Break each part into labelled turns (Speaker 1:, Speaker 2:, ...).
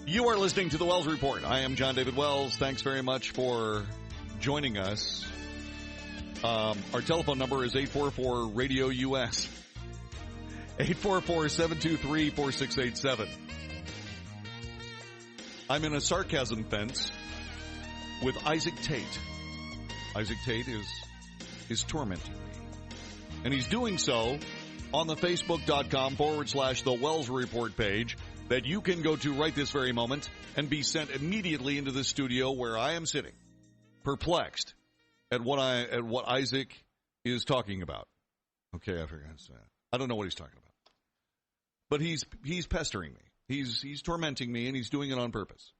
Speaker 1: You are listening to the Wells Report. I am John David Wells. Thanks very much for joining us. Our telephone number is 844-RADIO-US. 844-723-4687. I'm in a sarcasm fence with Isaac Tate. Isaac Tate is tormenting me. And he's doing so on the Facebook.com/The Wells Report page that you can go to right this very moment and be sent immediately into the studio where I am sitting, perplexed at what Isaac is talking about. Okay, I forgot that. I don't know what he's talking about. But he's pestering me. He's tormenting me, and he's doing it on purpose.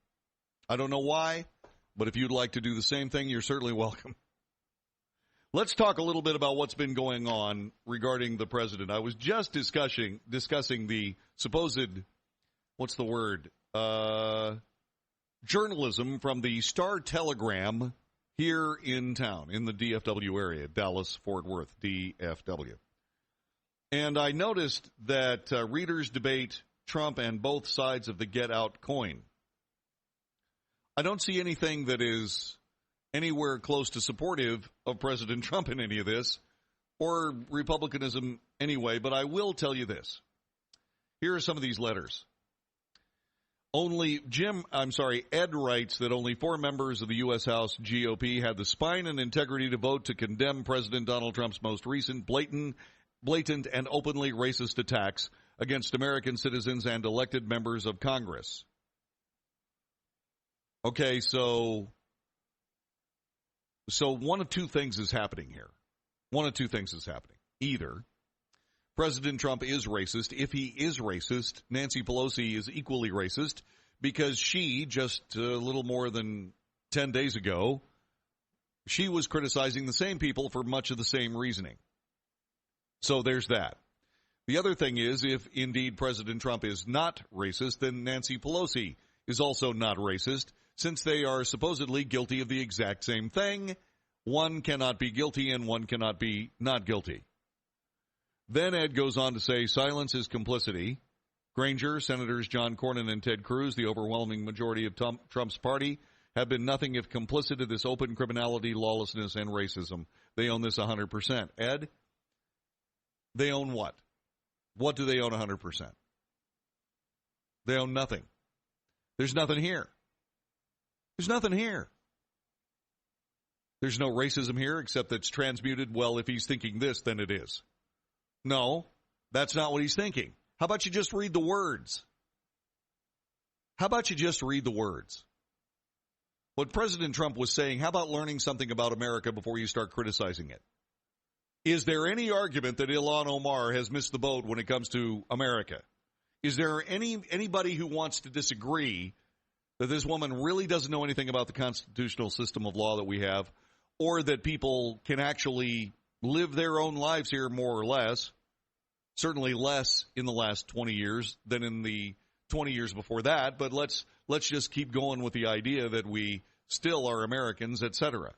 Speaker 1: I don't know why, but if you'd like to do the same thing, you're certainly welcome. Let's talk a little bit about what's been going on regarding the president. I was just discussing the supposed, what's the word, journalism from the Star-Telegram here in town, in the DFW area, Dallas-Fort Worth, DFW. And I noticed that readers debate Trump and both sides of the get out coin. I don't see anything that is anywhere close to supportive of President Trump in any of this, or Republicanism anyway, but I will tell you this. Here are some of these letters. Ed writes that only 4 members of the U.S. House GOP had the spine and integrity to vote to condemn President Donald Trump's most recent blatant and openly racist attacks against American citizens and elected members of Congress. Okay, so one of two things is happening here. One of two things is happening. Either President Trump is racist. If he is racist, Nancy Pelosi is equally racist because she, just a little more than 10 days ago, she was criticizing the same people for much of the same reasoning. So there's that. The other thing is, if indeed President Trump is not racist, then Nancy Pelosi is also not racist, since they are supposedly guilty of the exact same thing. One cannot be guilty and one cannot be not guilty. Then Ed goes on to say, silence is complicity. Granger, Senators John Cornyn and Ted Cruz, the overwhelming majority of Trump's party, have been nothing if complicit to this open criminality, lawlessness, and racism. They own this 100%. Ed, they own what? What do they own 100%? They own nothing. There's nothing here. There's nothing here. There's no racism here except that it's transmuted. Well, if he's thinking this, then it is. No, that's not what he's thinking. How about you just read the words? How about you just read the words? What President Trump was saying, how about learning something about America before you start criticizing it? Is there any argument that Ilhan Omar has missed the boat when it comes to America? Is there anybody who wants to disagree that this woman really doesn't know anything about the constitutional system of law that we have, or that people can actually live their own lives here more or less? Certainly less in the last 20 years than in the 20 years before that, but let's just keep going with the idea that we still are Americans, etc.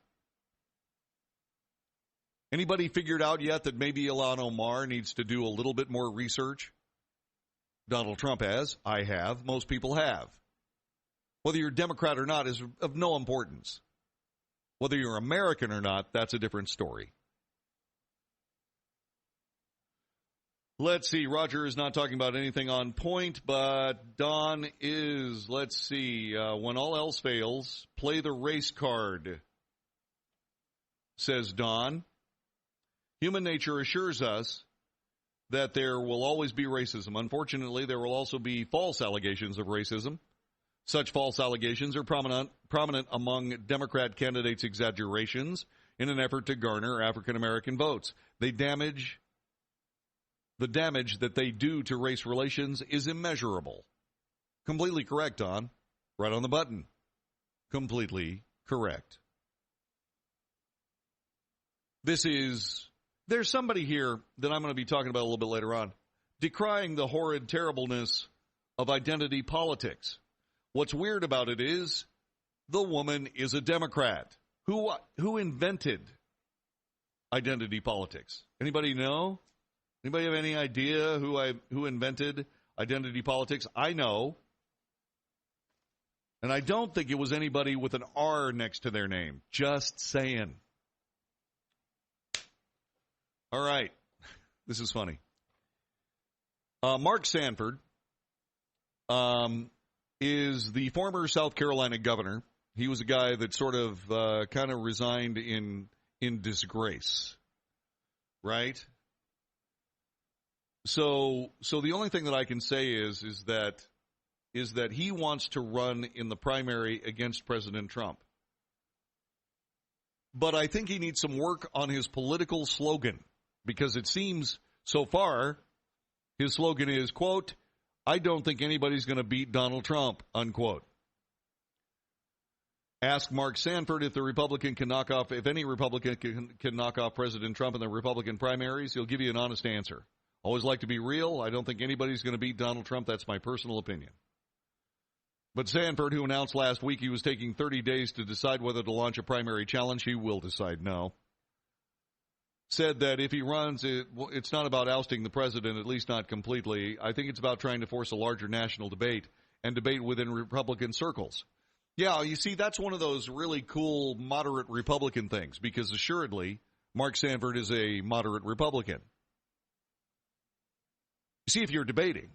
Speaker 1: Anybody figured out yet that maybe Ilhan Omar needs to do a little bit more research? Donald Trump has. I have. Most people have. Whether you're Democrat or not is of no importance. Whether you're American or not, that's a different story. Let's see. Roger is not talking about anything on point, but Don is. Let's see. When all else fails, play the race card, says Don. Human nature assures us that there will always be racism. Unfortunately, there will also be false allegations of racism. Such false allegations are prominent among Democrat candidates' exaggerations in an effort to garner African-American votes. The damage that they do to race relations is immeasurable. Completely correct, Don. Right on the button. Completely correct. There's somebody here that I'm going to be talking about a little bit later on, decrying the horrid terribleness of identity politics. What's weird about it is the woman is a Democrat. Who invented identity politics? Anybody know? Anybody have any idea who invented identity politics? I know. And I don't think it was anybody with an R next to their name. Just saying. All right. This is funny. Mark Sanford is the former South Carolina governor. He was a guy that sort of kind of resigned in disgrace, right? So the only thing that I can say is that he wants to run in the primary against President Trump. But I think he needs some work on his political slogan, because it seems so far his slogan is, quote, "I don't think anybody's going to beat Donald Trump," unquote. Ask Mark Sanford if any Republican can knock off President Trump in the Republican primaries. He'll give you an honest answer. Always like to be real. I don't think anybody's going to beat Donald Trump. That's my personal opinion. But Sanford, who announced last week he was taking 30 days to decide whether to launch a primary challenge, he will decide no, said that if he runs, it's not about ousting the president, at least not completely. I think it's about trying to force a larger national debate and debate within Republican circles. Yeah, you see, that's one of those really cool moderate Republican things, because assuredly Mark Sanford is a moderate Republican. You see, if you're debating,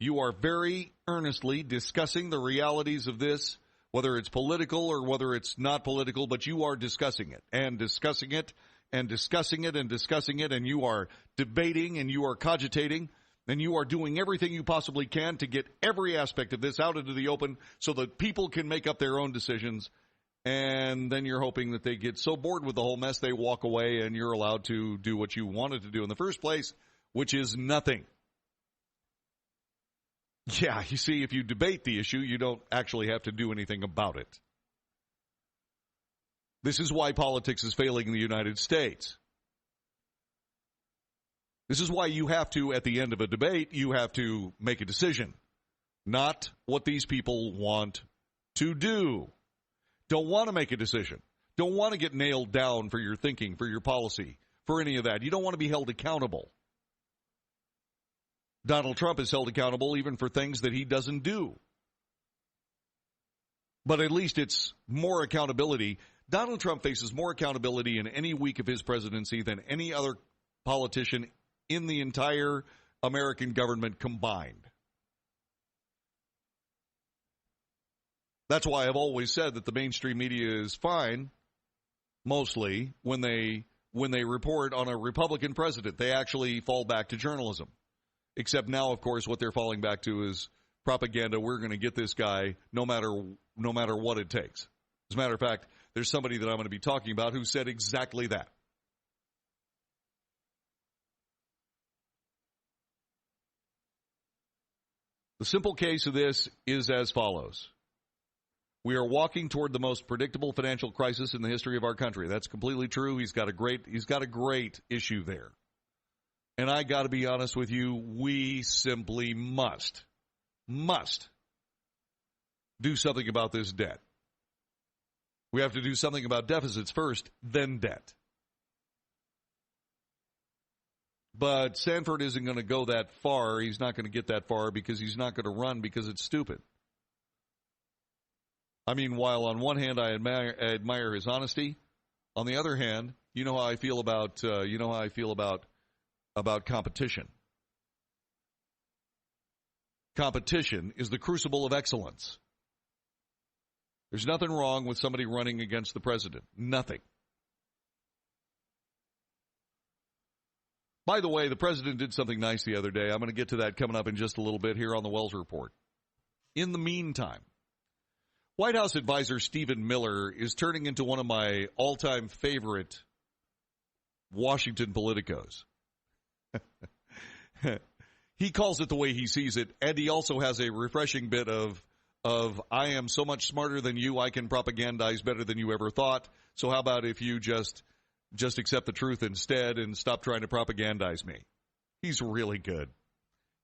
Speaker 1: you are very earnestly discussing the realities of this, whether it's political or whether it's not political, but you are discussing it and discussing it and discussing it and discussing it, and you are debating and you are cogitating, and you are doing everything you possibly can to get every aspect of this out into the open so that people can make up their own decisions, and then you're hoping that they get so bored with the whole mess they walk away and you're allowed to do what you wanted to do in the first place, which is nothing. Yeah, you see, if you debate the issue, you don't actually have to do anything about it. This is why politics is failing in the United States. This is why you have to, at the end of a debate, you have to make a decision. Not what these people want to do. Don't want to make a decision. Don't want to get nailed down for your thinking, for your policy, for any of that. You don't want to be held accountable. Donald Trump is held accountable even for things that he doesn't do. But at least it's more accountability. Donald Trump faces more accountability in any week of his presidency than any other politician in the entire American government combined. That's why I've always said that the mainstream media is fine, mostly, when they report on a Republican president. They actually fall back to journalism. Except now, of course, what they're falling back to is propaganda. We're going to get this guy no matter what it takes. As a matter of fact, there's somebody that I'm going to be talking about who said exactly that. The simple case of this is as follows. We are walking toward the most predictable financial crisis in the history of our country. That's completely true. He's got a great issue there. And I got to be honest with you, we simply must do something about this debt. We have to do something about deficits first, then debt. But Sanford isn't going to go that far. He's not going to get that far because he's not going to run because it's stupid. I mean, while on one hand I admire his honesty, on the other hand, you know how I feel about competition. Competition is the crucible of excellence. There's nothing wrong with somebody running against the president. Nothing. By the way, the president did something nice the other day. I'm going to get to that coming up in just a little bit here on the Wells Report. In the meantime, White House advisor Stephen Miller is turning into one of my all-time favorite Washington politicos. He calls it the way he sees it, and he also has a refreshing bit of I am so much smarter than you, I can propagandize better than you ever thought, so how about if you just accept the truth instead and stop trying to propagandize me. He's really good.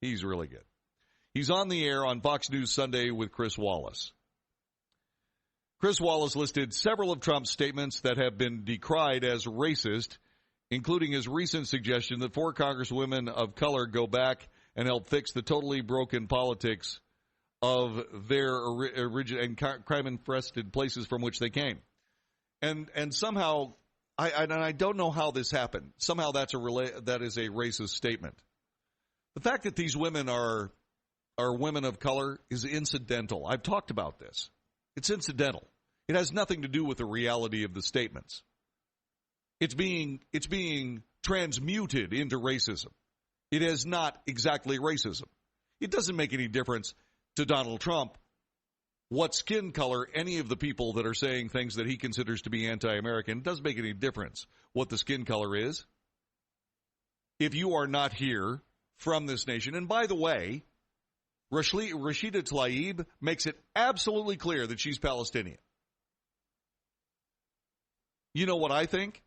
Speaker 1: He's really good. He's on the air on Fox News Sunday with Chris Wallace. Chris Wallace listed several of Trump's statements that have been decried as racist, including his recent suggestion that 4 congresswomen of color go back and help fix the totally broken politics of their origin and crime-infested places from which they came. And somehow, I don't know how this happened. Somehow that is a racist statement. The fact that these women are women of color is incidental. I've talked about this. It's incidental. It has nothing to do with the reality of the statements. It's being transmuted into racism. It is not exactly racism. It doesn't make any difference to Donald Trump what skin color any of the people that are saying things that he considers to be anti-American. It doesn't make any difference what the skin color is. If you are not here from this nation, and by the way, Rashida Tlaib makes it absolutely clear that she's Palestinian. You know what I think?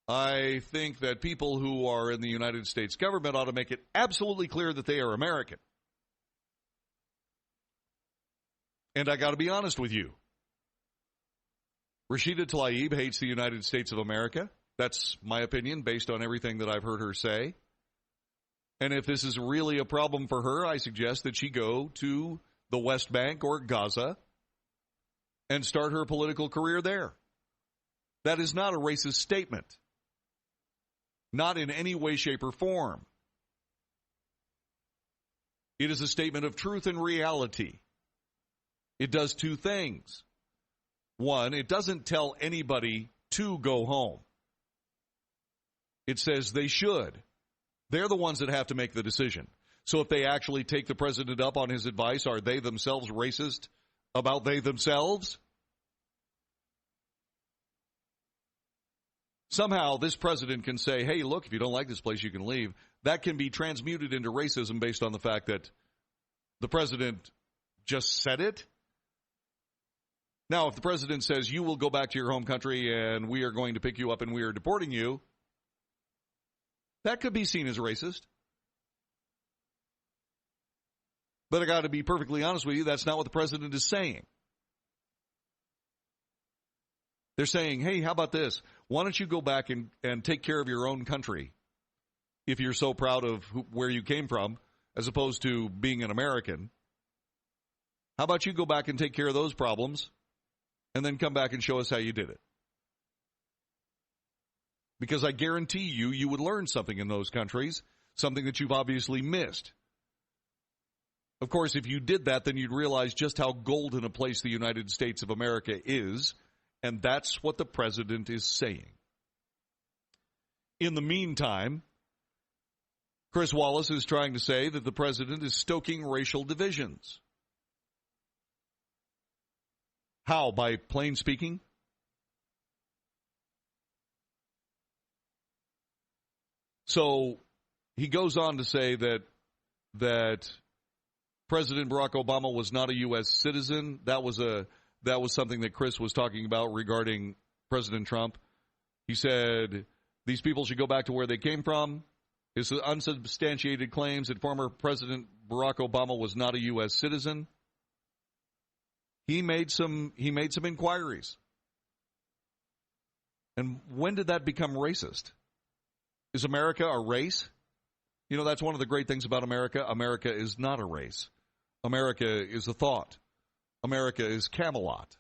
Speaker 1: I think that people who are in the United States government ought to make it absolutely clear that they are American. And I got to be honest with you. Rashida Tlaib hates the United States of America. That's my opinion based on everything that I've heard her say. And if this is really a problem for her, I suggest that she go to the West Bank or Gaza and start her political career there. That is not a racist statement. Not in any way, shape, or form. It is a statement of truth and reality. It does two things. One, it doesn't tell anybody to go home. It says they should. They're the ones that have to make the decision. So if they actually take the president up on his advice, are they themselves racist about they themselves? Somehow this president can say, hey, look, if you don't like this place, you can leave. That can be transmuted into racism based on the fact that the president just said it. Now, if the president says, you will go back to your home country and we are going to pick you up and we are deporting you, that could be seen as racist. But I got to be perfectly honest with you, that's not what the president is saying. They're saying, hey, how about this? Why don't you go back and take care of your own country if you're so proud of where you came from as opposed to being an American? How about you go back and take care of those problems and then come back and show us how you did it? Because I guarantee you would learn something in those countries, something that you've obviously missed. Of course, if you did that, then you'd realize just how golden a place the United States of America is, and that's what the president is saying. In the meantime, Chris Wallace is trying to say that the president is stoking racial divisions. How? By plain speaking? So he goes on to say that President Barack Obama was not a U.S. citizen. That was something that Chris was talking about regarding President Trump. He said these people should go back to where they came from. His unsubstantiated claims that former President Barack Obama was not a U.S. citizen. He made some inquiries. And when did that become racist? Is America a race? You know, that's one of the great things about America. America is not a race. America is a thought. America is Camelot.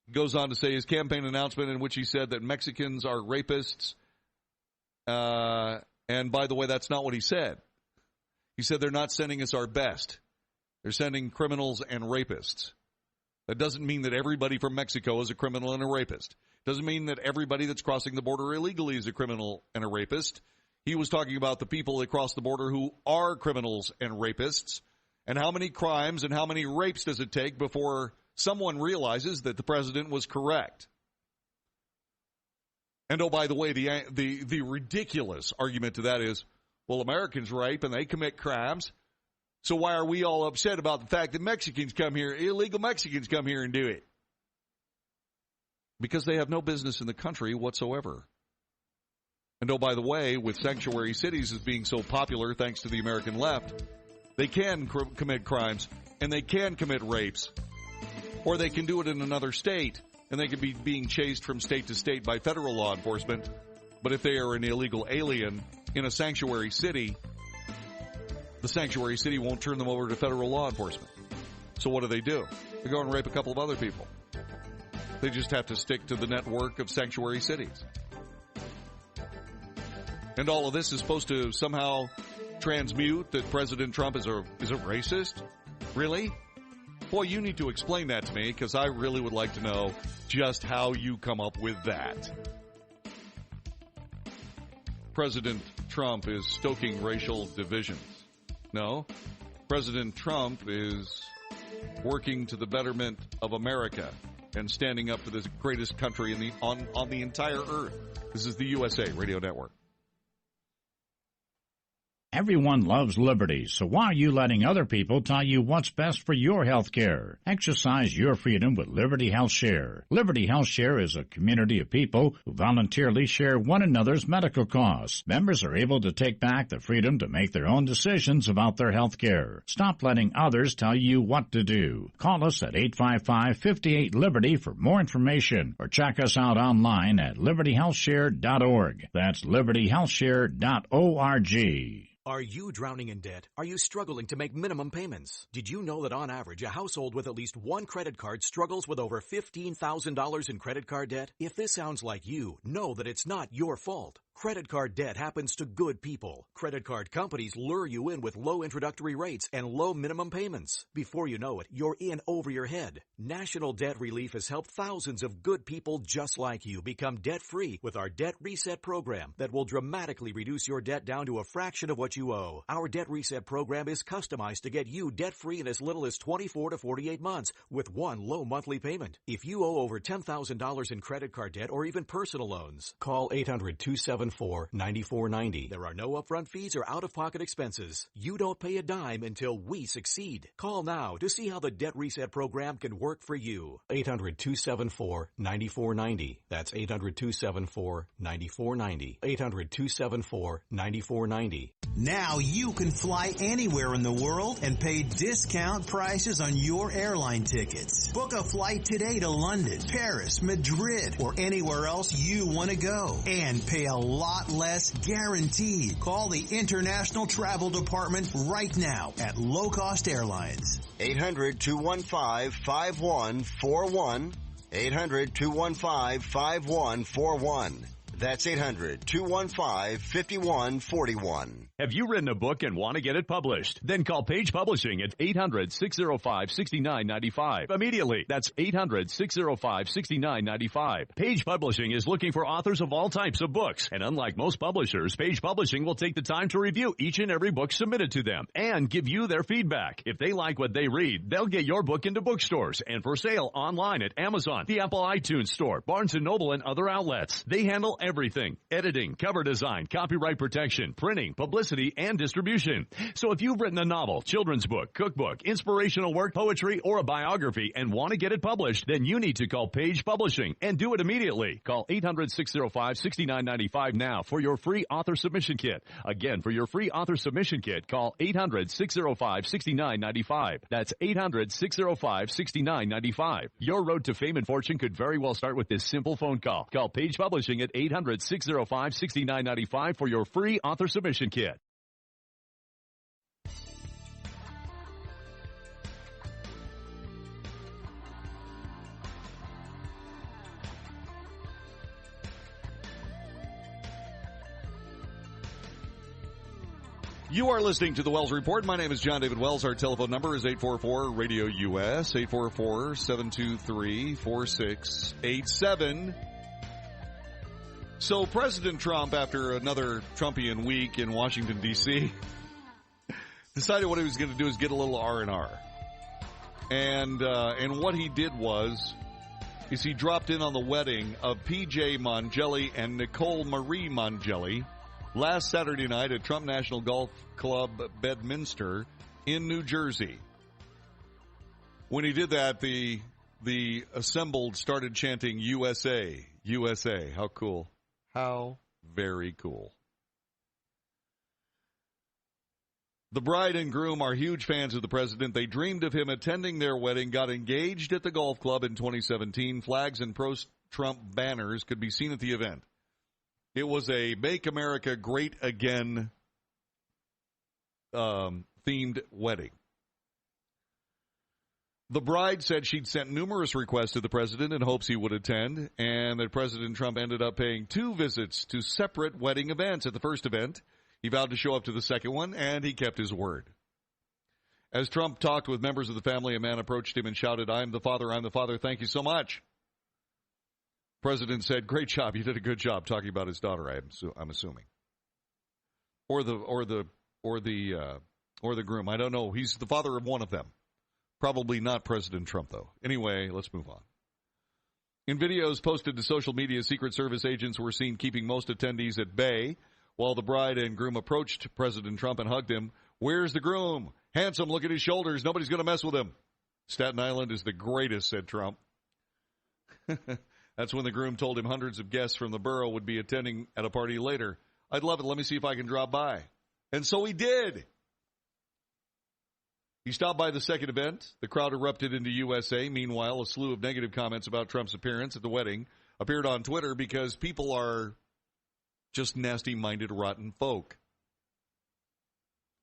Speaker 1: He goes on to say his campaign announcement in which he said that Mexicans are rapists. And by the way, that's not what he said. He said they're not sending us our best. They're sending criminals and rapists. That doesn't mean that everybody from Mexico is a criminal and a rapist. Doesn't mean that everybody that's crossing the border illegally is a criminal and a rapist. He was talking about the people that cross the border who are criminals and rapists. And how many crimes and how many rapes does it take before someone realizes that the president was correct? And oh, by the way, the ridiculous argument to that is, well, Americans rape and they commit crimes. So why are we all upset about the fact that Mexicans come here, illegal Mexicans come here and do it? Because they have no business in the country whatsoever. And oh, by the way, with sanctuary cities as being so popular thanks to the American left, they can commit crimes and they can commit rapes. Or they can do it in another state and they could be being chased from state to state by federal law enforcement. But if they are an illegal alien in a sanctuary city, the sanctuary city won't turn them over to federal law enforcement. So what do? They go and rape a couple of other people. They just have to stick to the network of sanctuary cities. And all of this is supposed to somehow transmute that President Trump is a racist? Really? Boy, you need to explain that to me, because I really would like to know just how you come up with that. President Trump is stoking racial divisions. No, President Trump is working to the betterment of America and standing up for the greatest country on the entire earth. This is the USA Radio Network.
Speaker 2: Everyone loves liberty, so why are you letting other people tell you what's best for your health care? Exercise your freedom with Liberty Health Share. Liberty Health Share is a community of people who voluntarily share one another's medical costs. Members are able to take back the freedom to make their own decisions about their health care. Stop letting others tell you what to do. Call us at 855-58-LIBERTY for more information, or check us out online at libertyhealthshare.org. That's libertyhealthshare.org.
Speaker 3: Are you drowning in debt? Are you struggling to make minimum payments? Did you know that on average, a household with at least one credit card struggles with over $15,000 in credit card debt? If this sounds like you, know that it's not your fault. Credit card debt happens to good people. Credit card companies lure you in with low introductory rates and low minimum payments. Before you know it, you're in over your head. National Debt Relief has helped thousands of good people just like you become debt-free with our Debt Reset program that will dramatically reduce your debt down to a fraction of what you owe. Our Debt Reset program is customized to get you debt-free in as little as 24 to 48 months with one low monthly payment. If you owe over $10,000 in credit card debt or even personal loans, call 800-274-9490. There are no upfront fees or out-of-pocket expenses. You don't pay a dime until we succeed. Call now to see how the Debt Reset program can work for you. 800-274-9490. That's 800-274-9490. 800-274-9490.
Speaker 4: Now you can fly anywhere in the world and pay discount prices on your airline tickets. Book a flight today to London, Paris, Madrid, or anywhere else you want to go, and pay a lot less guaranteed. Call the International Travel Department right now at Low Cost Airlines.
Speaker 5: 800-215-5141. 800-215-5141. That's 800-215-5141.
Speaker 6: Have you written a book and want to get it published? Then call Page Publishing at 800-605-6995 immediately. That's 800-605-6995. Page Publishing is looking for authors of all types of books. And unlike most publishers, Page Publishing will take the time to review each and every book submitted to them and give you their feedback. If they like what they read, they'll get your book into bookstores and for sale online at Amazon, the Apple iTunes Store, Barnes & Noble, and other outlets. They handle everything: editing, cover design, copyright protection, printing, publicity, and distribution. So if you've written a novel, children's book, cookbook, inspirational work, poetry, or a biography and want to get it published, then you need to call Page Publishing and do it immediately. Call 800-605-6995 now for your free author submission kit. Again, for your free author submission kit, call 800-605-6995. That's 800-605-6995. Your road to fame and fortune could very well start with this simple phone call. Call Page Publishing at 800-605-6995 for your free author submission kit.
Speaker 1: You are listening to the Wells Report. My name is John David Wells. Our telephone number is 844-RADIO-US, 844-723-4687. So President Trump, after another Trumpian week in Washington, D.C., decided what he was going to do is get a little R&R. And what he did is he dropped in on the wedding of P.J. Mongelli and Nicole Marie Mongelli last Saturday night at Trump National Golf Club Bedminster in New Jersey. When he did that, the assembled started chanting USA, USA. How cool. How very cool. The bride and groom are huge fans of the president. They dreamed of him attending their wedding, got engaged at the golf club in 2017. Flags and pro-Trump banners could be seen at the event. It was a Make America Great Again themed wedding. The bride said she'd sent numerous requests to the president in hopes he would attend, and that President Trump ended up paying 2 visits to separate wedding events. At the first event, he vowed to show up to the second one, and he kept his word. As Trump talked with members of the family, a man approached him and shouted, I'm the father, thank you so much. The president said, great job, you did a good job, talking about his daughter, I'm assuming. Or the groom, I don't know, he's the father of one of them. Probably not President Trump, though. Anyway, let's move on. In videos posted to social media, Secret Service agents were seen keeping most attendees at bay while the bride and groom approached President Trump and hugged him. Where's the groom? Handsome, look at his shoulders. Nobody's going to mess with him. Staten Island is the greatest, said Trump. That's when the groom told him hundreds of guests from the borough would be attending at a party later. I'd love it. Let me see if I can drop by. And so he did. He stopped by the second event. The crowd erupted into USA. Meanwhile, a slew of negative comments about Trump's appearance at the wedding appeared on Twitter because people are just nasty-minded, rotten folk.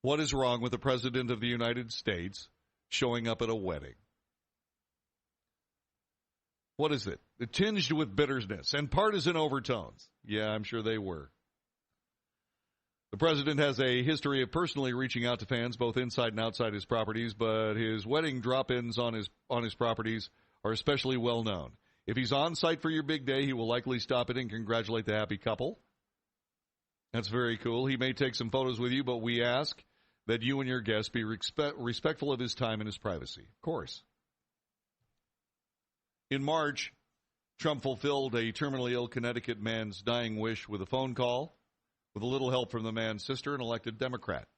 Speaker 1: What is wrong with the President of the United States showing up at a wedding? What is it? It's tinged with bitterness and partisan overtones. Yeah, I'm sure they were. The president has a history of personally reaching out to fans both inside and outside his properties, but his wedding drop-ins on his properties are especially well known. If he's on site for your big day, he will likely stop it and congratulate the happy couple. That's very cool. He may take some photos with you, but we ask that you and your guests be respectful of his time and his privacy. Of course. In March, Trump fulfilled a terminally ill Connecticut man's dying wish with a phone call, with a little help from the man's sister, an elected Democrat.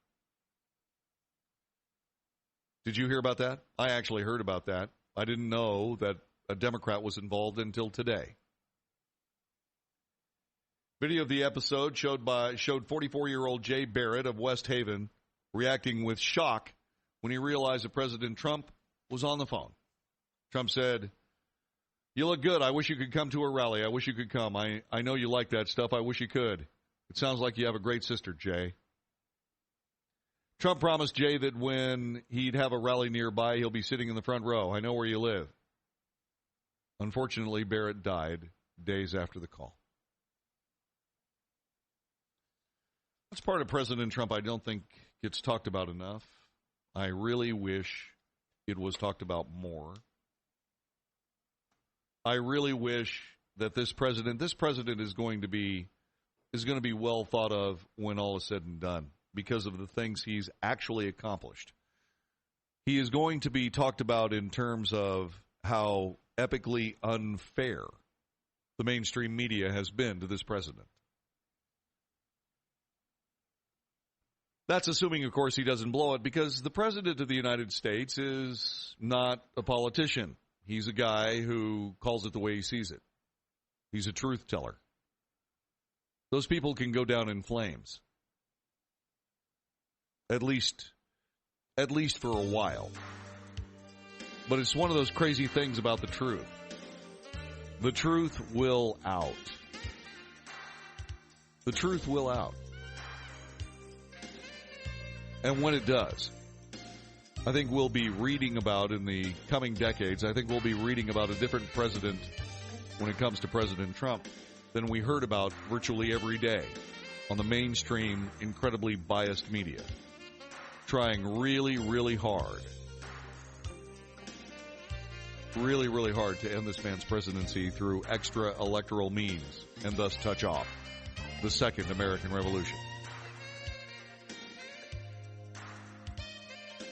Speaker 1: Did you hear about that? I actually heard about that. I didn't know that a Democrat was involved until today. Video of the episode showed 44-year-old Jay Barrett of West Haven reacting with shock when he realized that President Trump was on the phone. Trump said, "You look good. I wish you could come to a rally. I wish you could come. I know you like that stuff. I wish you could. It sounds like you have a great sister, Jay." Trump promised Jay that when he'd have a rally nearby, he'll be sitting in the front row. I know where you live. Unfortunately, Barrett died days after the call. That's part of President Trump I don't think gets talked about enough. I really wish it was talked about more. I really wish that this president is going to be well thought of when all is said and done because of the things he's actually accomplished. He is going to be talked about in terms of how epically unfair the mainstream media has been to this president. That's assuming, of course, he doesn't blow it, because the president of the United States is not a politician. He's a guy who calls it the way he sees it. He's a truth teller. Those people can go down in flames. At least for a while. But it's one of those crazy things about the truth. The truth will out. The truth will out. And when it does, I think we'll be reading about in the coming decades, I think we'll be reading about a different president when it comes to President Trump than we heard about virtually every day on the mainstream, incredibly biased media, trying really, really hard to end this man's presidency through extra electoral means and thus touch off the Second American Revolution.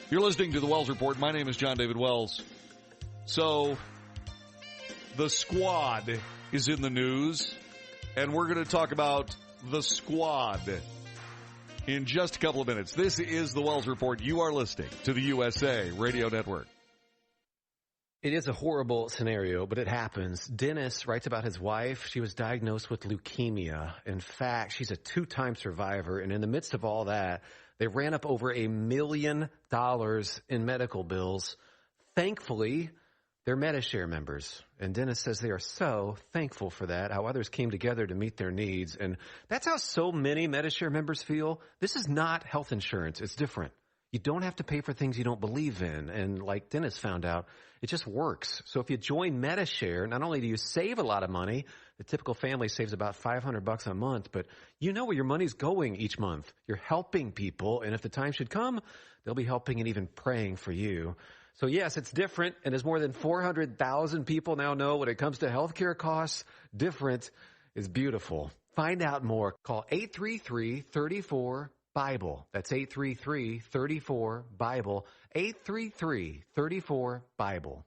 Speaker 1: You're listening to the Wells Report. My name is John David Wells. So, the Squad is in the news, and we're going to talk about the Squad in just a couple of minutes. This is the Wells Report. You are listening to the USA Radio Network.
Speaker 7: It is a horrible scenario, but it happens. Dennis writes about his wife. She was diagnosed with leukemia. In fact, she's a 2-time survivor, and in the midst of all that, they ran up over $1 million in medical bills. Thankfully, They're Medi-Share members, and Dennis says they are so thankful for that, how others came together to meet their needs. And that's how so many Medi-Share members feel. This is not health insurance. It's different. You don't have to pay for things you don't believe in. And like Dennis found out, it just works. So if you join Medi-Share, not only do you save a lot of money, the typical family saves about $500 a month, but you know where your money's going each month. You're helping people, and if the time should come, they'll be helping and even praying for you. So yes, it's different, and as more than 400,000 people now know when it comes to healthcare costs, different is beautiful. Find out more. Call 833-34-BIBLE. That's 833-34-BIBLE. 833-34-BIBLE.